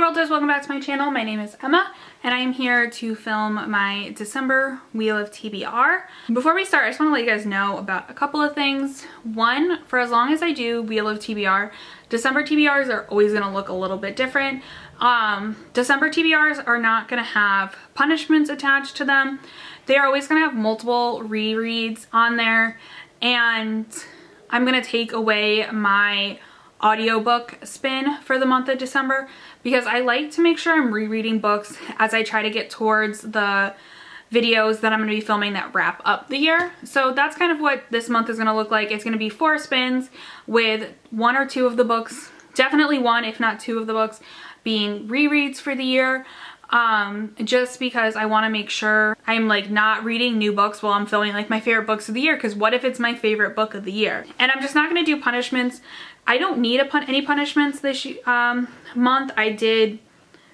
Worlders, welcome back to my channel. My name is Emma and I am here to film my December Wheel of TBR. Before we start, I just want to let you guys know about a couple of things. One, for as long as I do Wheel of TBR, December TBRs are always going to look a little bit different. December TBRs are not going to have punishments attached to them. They are always going to have multiple rereads on there, and I'm going to take away my audiobook spin for the month of December because I like to make sure I'm rereading books as I try to get towards the videos that I'm going to be filming that wrap up the year. So that's kind of what this month is going to look like. It's going to be 4 spins with 1 or 2 of the books, definitely 1 if not 2 of the books being rereads for the year. Just because I want to make sure I'm like not reading new books while I'm filming like my favorite books of the year, because what if it's my favorite book of the year? And I'm just not going to do punishments. I don't need any punishments this month. I did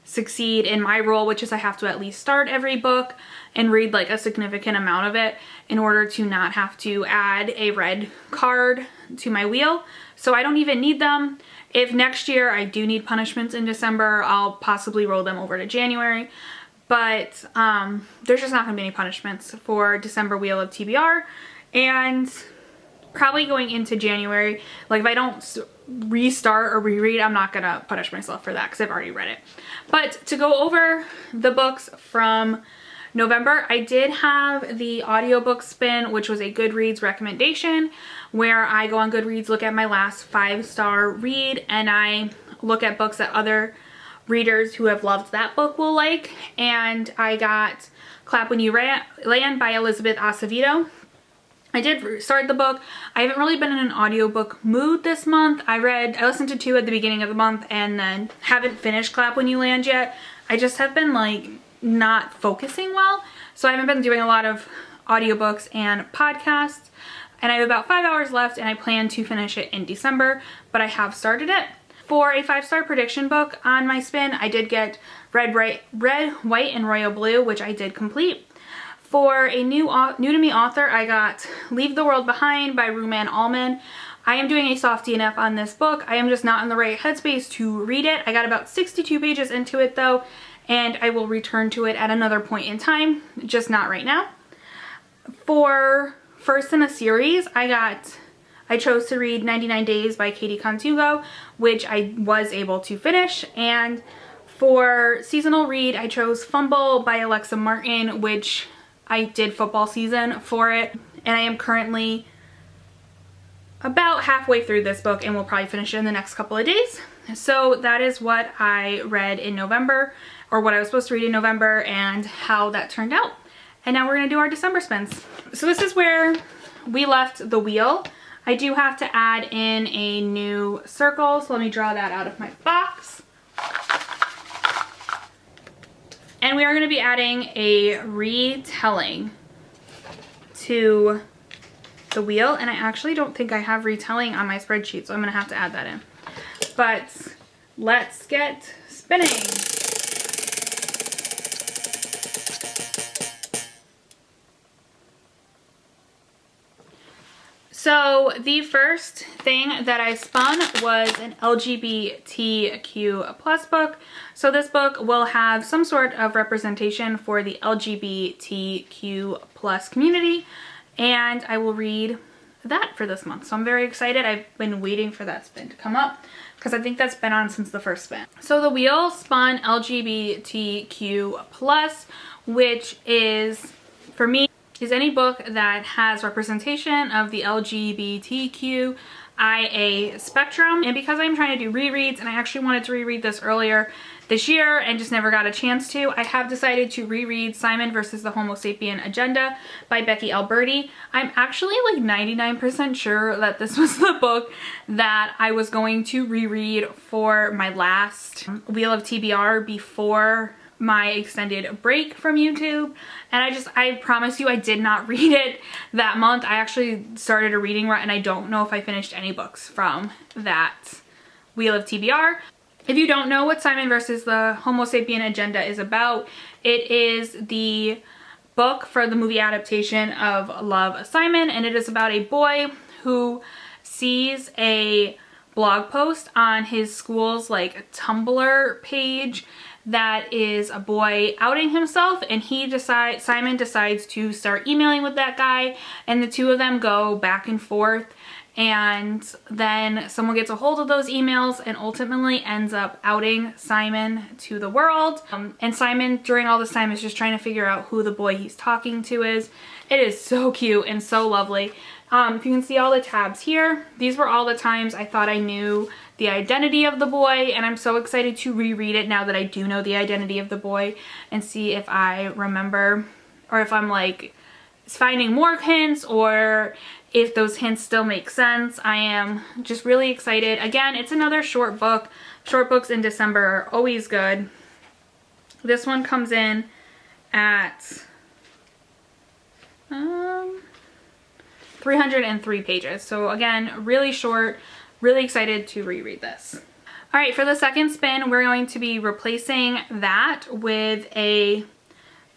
succeed in my rule, which is I have to at least start every book and read like a significant amount of it in order to not have to add a red card to my wheel. So I don't even need them. If next year I do need punishments in December, I'll possibly roll them over to January. But there's just not going to be any punishments for December Wheel of TBR. And probably going into January, like if I don't restart or reread, I'm not going to punish myself for that because I've already read it. But to go over the books from November, I did have the audiobook spin, which was a Goodreads recommendation, where I go on Goodreads, look at my last 5-star read, and I look at books that other readers who have loved that book will like. And I got Clap When You Land by Elizabeth Acevedo. I did start the book. I haven't really been in an audiobook mood this month. I listened to 2 at the beginning of the month and then haven't finished Clap When You Land yet. I just have been like not focusing well. So I haven't been doing a lot of audiobooks and podcasts. And I have about 5 hours left and I plan to finish it in December, but I have started it. For a 5-star prediction book on my spin, I did get Red, White, and Royal Blue, which I did complete. For a new to me author, I got Leave the World Behind by Ruman Alman. I am doing a soft DNF on this book. I am just not in the right headspace to read it. I got about 62 pages into it though, and I will return to it at another point in time, just not right now. For first in a series, I chose to read 99 Days by Katie Contugo, which I was able to finish. And for seasonal read, I chose Fumble by Alexa Martin, which I did football season for it. And I am currently about halfway through this book and will probably finish it in the next couple of days. So that is what I read in November, or what I was supposed to read in November, and how that turned out. And now we're going to do our December spins. So this is where we left the wheel. I do have to add in a new circle, so let me draw that out of my box. And we are going to be adding a retelling to the wheel, and I actually don't think I have retelling on my spreadsheet, so I'm going to have to add that in. But let's get spinning. So the first thing that I spun was an LGBTQ plus book. So this book will have some sort of representation for the LGBTQ plus community, and I will read that for this month. So I'm very excited. I've been waiting for that spin to come up because I think that's been on since the first spin. So the wheel spun LGBTQ plus, which is, for me, is any book that has representation of the LGBTQIA spectrum. And because I'm trying to do rereads, and I actually wanted to reread this earlier this year and just never got a chance to, I have decided to reread Simon versus the Homo Sapien Agenda by Becky Alberti. I'm actually like 99% sure that this was the book that I was going to reread for my last Wheel of TBR before my extended break from YouTube. And I promise you I did not read it that month. I actually started a reading rut and I don't know if I finished any books from that Wheel of TBR. If you don't know what Simon versus the Homo Sapien Agenda is about, it is the book for the movie adaptation of Love, Simon, and it is about a boy who sees a blog post on his school's like Tumblr page that is a boy outing himself, and Simon decides to start emailing with that guy, and the two of them go back and forth, and then someone gets a hold of those emails and ultimately ends up outing Simon to the world. And Simon during all this time is just trying to figure out who the boy he's talking to is. It is so cute and so lovely. If you can see all the tabs here, these were all the times I thought I knew the identity of the boy, and I'm so excited to reread it now that I do know the identity of the boy and see if I remember, or if I'm like finding more hints, or if those hints still make sense. I am just really excited. Again, it's another short book. Short books in December are always good. This one comes in at 303 pages. So again, really short, really excited to reread this. All right, for the second spin, we're going to be replacing that with a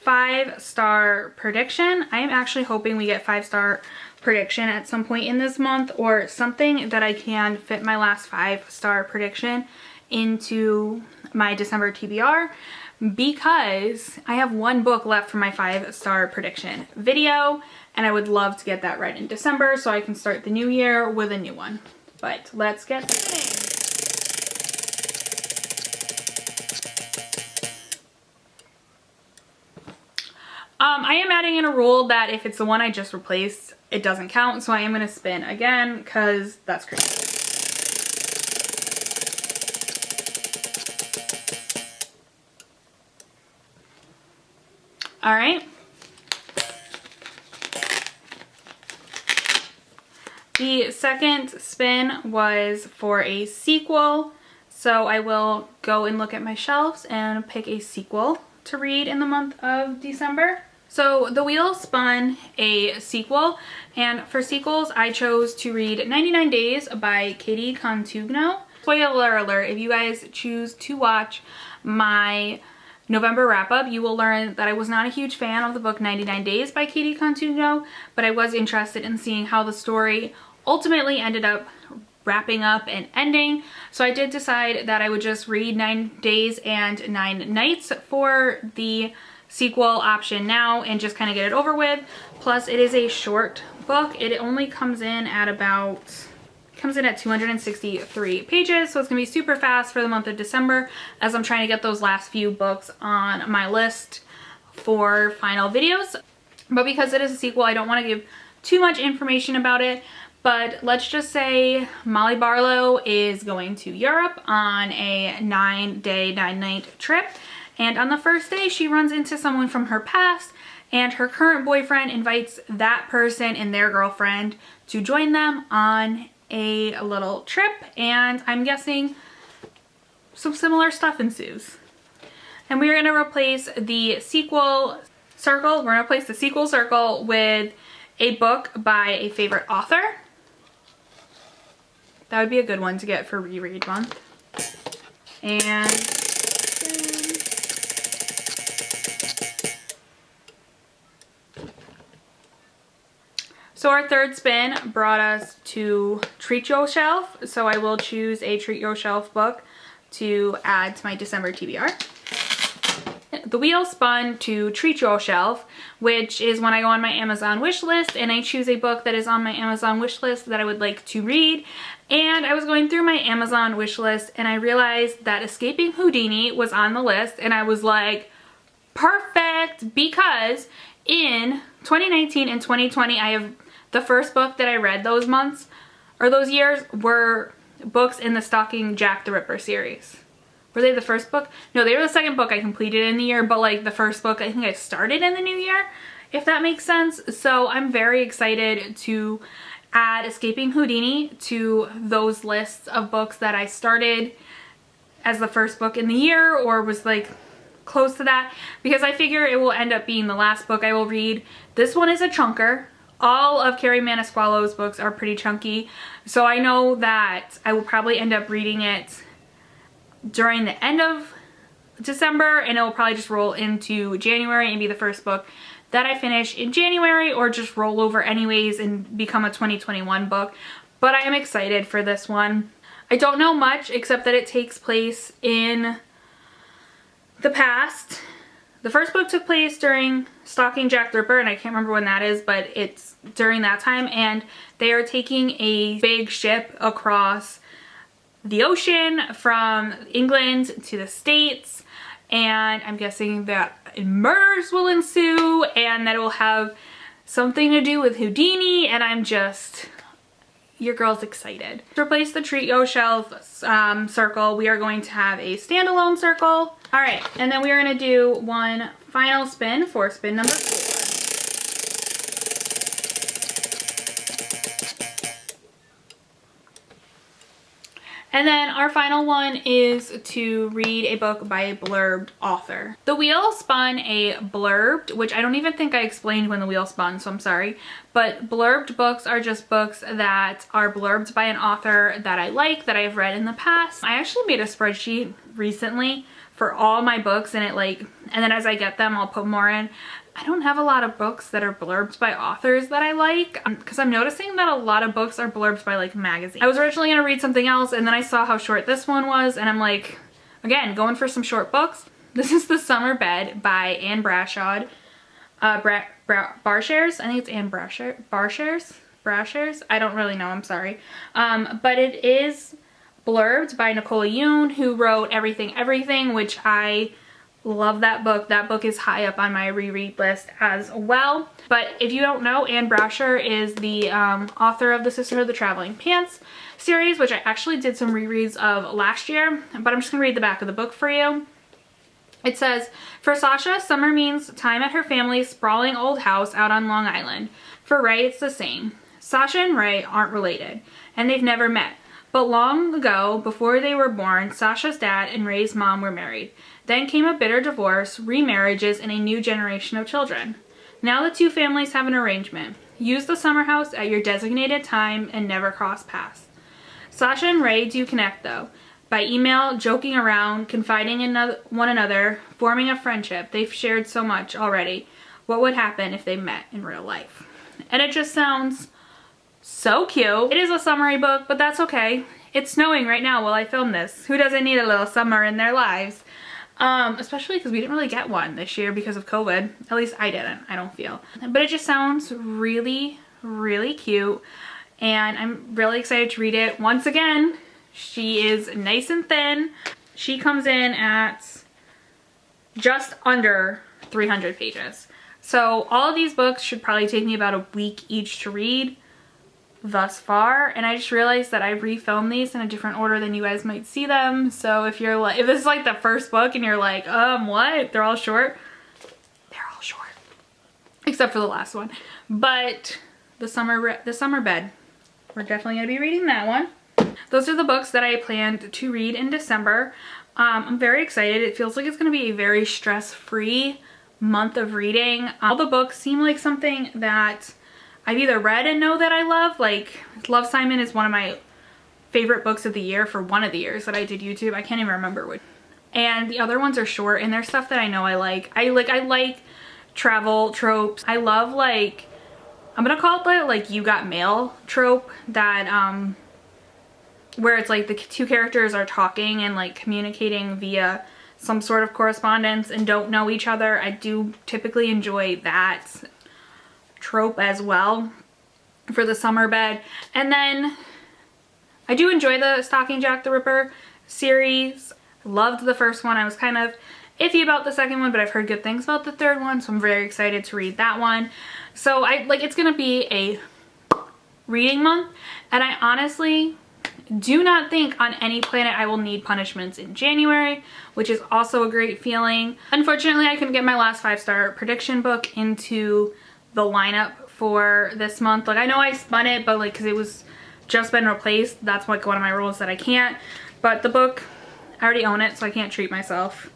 5-star prediction. I am actually hoping we get 5-star prediction at some point in this month, or something that I can fit my last 5-star prediction into my December TBR, because I have one book left for my 5-star prediction video, and I would love to get that read in December so I can start the new year with a new one. But let's get spinning. I am adding in a rule that if it's the one I just replaced, it doesn't count, so I am going to spin again because that's crazy. All right. The second spin was for a sequel, so I will go and look at my shelves and pick a sequel to read in the month of December. So the wheel spun a sequel, and for sequels I chose to read 99 Days by Katie Contugno. Spoiler alert, if you guys choose to watch my November wrap-up, you will learn that I was not a huge fan of the book 99 Days by Katie Contugno, but I was interested in seeing how the story ultimately ended up wrapping up and ending. So I did decide that I would just read 9 Days and 9 Nights for the sequel option now and just kind of get it over with. Plus it is a short book. It only comes in at 263 pages, so it's gonna be super fast for the month of December as I'm trying to get those last few books on my list for final videos. But because it is a sequel, I don't want to give too much information about it, but let's just say Molly Barlow is going to Europe on a 9-day, 9-night trip, and on the first day she runs into someone from her past, and her current boyfriend invites that person and their girlfriend to join them on a little trip, and I'm guessing some similar stuff ensues. And we're going to replace the sequel circle. We're going to replace the sequel circle with a book by a favorite author. That would be a good one to get for reread month. And so our third spin brought us to Treat Your Shelf, so I will choose a Treat Your Shelf book to add to my December TBR. The wheel spun to Treat Your Shelf, which is when I go on my Amazon wish list and I choose a book that is on my Amazon wish list that I would like to read. And I was going through my Amazon wish list and I realized that Escaping Houdini was on the list, and I was like, perfect, because in 2019 and 2020 I have the first book that I read those months or those years were books in the Stalking Jack the Ripper series. Were they the first book? No, they were the second book I completed in the year, but like the first book I think I started in the new year, if that makes sense. So I'm very excited to add Escaping Houdini to those lists of books that I started as the first book in the year or was like close to that, because I figure it will end up being the last book I will read. This one is a chunker. All of Carrie Maniscalco's books are pretty chunky, so I know that I will probably end up reading it during the end of December, and it will probably just roll into January and be the first book that I finish in January, or just roll over anyways and become a 2021 book. But I am excited for this one. I don't know much except that it takes place in the past. The first book took place during Stalking Jack the Ripper, and I can't remember when that is, but it's during that time, and they are taking a big ship across the ocean from England to the States, and I'm guessing that murders will ensue and that it will have something to do with Houdini, and I'm just, your girl's excited. To replace the trio shelf circle, we are going to have a standalone circle. All right, and then we are going to do one final spin for spin number 4. And then our final one is to read a book by a blurbed author. The Wheel spun a blurbed, which I don't even think I explained when the wheel spun, so I'm sorry. But blurbed books are just books that are blurbed by an author that I like, that I've read in the past. I actually made a spreadsheet recently for all my books, and then as I get them, I'll put more in. I don't have a lot of books that are blurbed by authors that I like, because I'm noticing that a lot of books are blurbed by like magazines. I was originally going to read something else, and then I saw how short this one was, and I'm like, again, going for some short books. This is The Summer Bed by Anne Brashard. Barshares? I think it's Anne Brashares? I don't really know, I'm sorry. But it is blurbed by Nicola Yoon, who wrote Everything, which I love that book. That book is high up on my reread list as well. But if you don't know, Anne Brasher is the author of the Sisterhood of the Traveling Pants series, which I actually did some rereads of last year, but I'm just gonna read the back of the book for you. It says, for Sasha, summer means time at her family's sprawling old house out on Long Island. For Ray, it's the same. Sasha and Ray aren't related, and they've never met. But long ago, before they were born, Sasha's dad and Ray's mom were married. Then came a bitter divorce, remarriages, and a new generation of children. Now the two families have an arrangement. Use the summer house at your designated time and never cross paths. Sasha and Ray do connect though. By email, joking around, confiding in one another, forming a friendship. They've shared so much already. What would happen if they met in real life? And it just sounds so cute. It is a summery book, but that's okay. It's snowing right now while I film this. Who doesn't need a little summer in their lives? Especially because we didn't really get one this year because of COVID. At least I didn't, I don't feel. But it just sounds really, really cute. And I'm really excited to read it. Once again, she is nice and thin. She comes in at just under 300 pages. So all of these books should probably take me about a week each to read thus far, and I just realized that I refilmed these in a different order than you guys might see them. So if you're like, if this is like the first book and you're like, what? They're all short? They're all short. Except for the last one. But the summer bed. We're definitely gonna be reading that one. Those are the books that I planned to read in December. I'm very excited. It feels like it's gonna be a very stress-free month of reading. All the books seem like something that I've either read and know that I love. Like Love, Simon is one of my favorite books of the year for one of the years that I did YouTube. I can't even remember which. And the other ones are short, and they're stuff that I know I like. I like travel tropes. I love, like, I'm gonna call it the like you got mail trope, that where it's like the two characters are talking and like communicating via some sort of correspondence and don't know each other. I do typically enjoy that trope as well for the summer bed. And then I do enjoy the Stalking Jack the Ripper series. Loved the first one. I was kind of iffy about the second one, but I've heard good things about the third one, so I'm very excited to read that one. So it's gonna be a reading month, and I honestly do not think on any planet I will need punishments in January, which is also a great feeling. Unfortunately, I couldn't get my last 5-star prediction book into the lineup for this month. Like, I know I spun it, but like, because it was just been replaced, that's like one of my rules that I can't. But the book, I already own it, so I can't treat myself.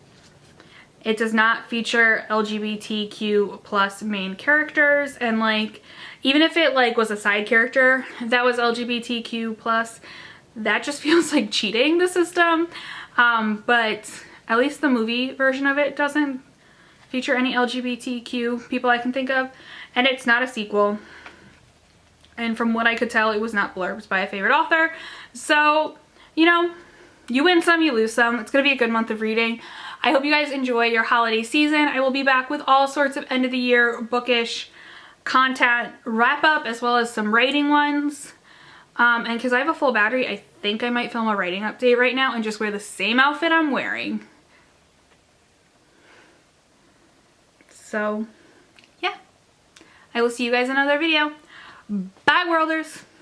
It does not feature LGBTQ plus main characters, and like, even if it like was a side character that was LGBTQ plus, that just feels like cheating the system. But at least the movie version of it doesn't feature any LGBTQ people I can think of. And it's not a sequel. And from what I could tell, it was not blurbed by a favorite author. So you know, you win some, you lose some. It's gonna be a good month of reading. I hope you guys enjoy your holiday season. I will be back with all sorts of end of the year bookish content wrap up, as well as some writing ones. And because I have a full battery, I think I might film a writing update right now and just wear the same outfit I'm wearing. So yeah, I will see you guys in another video. Bye, worlders.